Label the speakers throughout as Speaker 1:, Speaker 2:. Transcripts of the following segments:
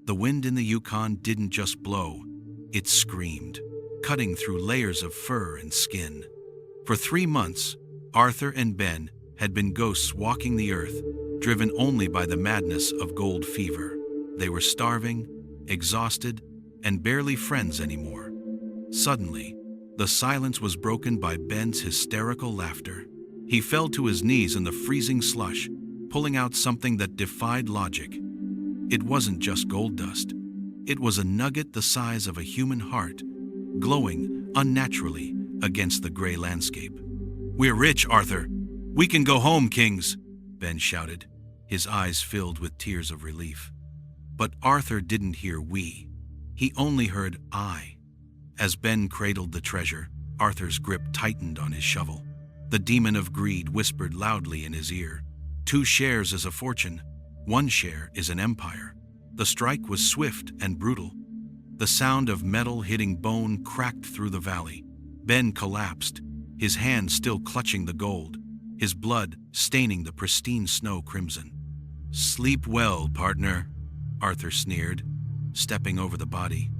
Speaker 1: The wind in the Yukon didn't just blow, it screamed, cutting through layers of fur and skin. For 3 months, Arthur and Ben had been ghosts walking the earth, driven only by the madness of gold fever. They were starving, exhausted, and barely friends anymore. Suddenly, the silence was broken by Ben's hysterical laughter. He fell to his knees in the freezing slush, pulling out something that defied logic. It wasn't just gold dust. It was a nugget the size of a human heart, glowing unnaturally against the gray landscape. "We're rich, Arthur. We can go home, kings," Ben shouted, his eyes filled with tears of relief. But Arthur didn't hear "we." He only heard "I." As Ben cradled the treasure, Arthur's grip tightened on his shovel. The demon of greed whispered loudly in his ear, "2 shares is a fortune, 1 share is an empire." The strike was swift and brutal. The sound of metal hitting bone cracked through the valley. Ben collapsed, his hand still clutching the gold, his blood staining the pristine snow crimson. "Sleep well, partner," Arthur sneered, stepping over the body.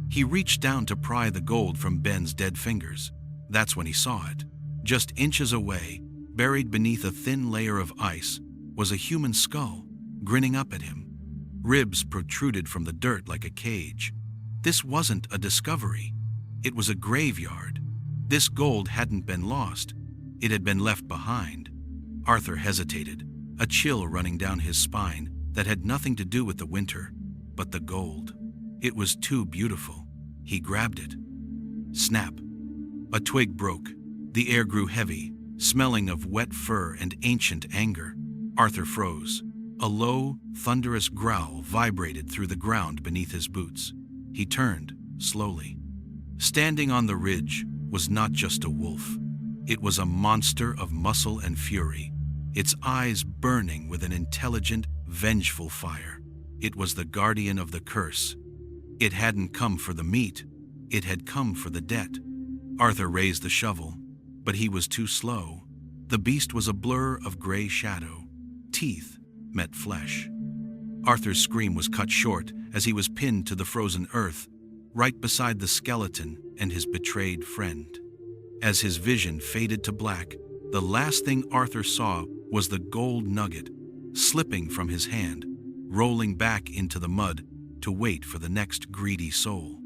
Speaker 1: He reached down to pry the gold from Ben's dead fingers. That's when he saw it. Just inches away, buried beneath a thin layer of ice, was a human skull, grinning up at him. Ribs protruded from the dirt like a cage. This wasn't a discovery. It was a graveyard. This gold hadn't been lost. It had been left behind. Arthur hesitated, a chill running down his spine that had nothing to do with the winter, but the gold. It was too beautiful. He grabbed it. Snap. A twig broke. The air grew heavy, smelling of wet fur and ancient anger. Arthur froze. A low, thunderous growl vibrated through the ground beneath his boots. He turned, slowly. Standing on the ridge was not just a wolf. It was a monster of muscle and fury, its eyes burning with an intelligent, vengeful fire. It was the guardian of the curse. It hadn't come for the meat. It had come for the debt. Arthur raised the shovel, but he was too slow. The beast was a blur of gray shadow. Teeth met flesh. Arthur's scream was cut short as he was pinned to the frozen earth, right beside the skeleton and his betrayed friend. As his vision faded to black, the last thing Arthur saw was the gold nugget, slipping from his hand, rolling back into the mud to wait for the next greedy soul.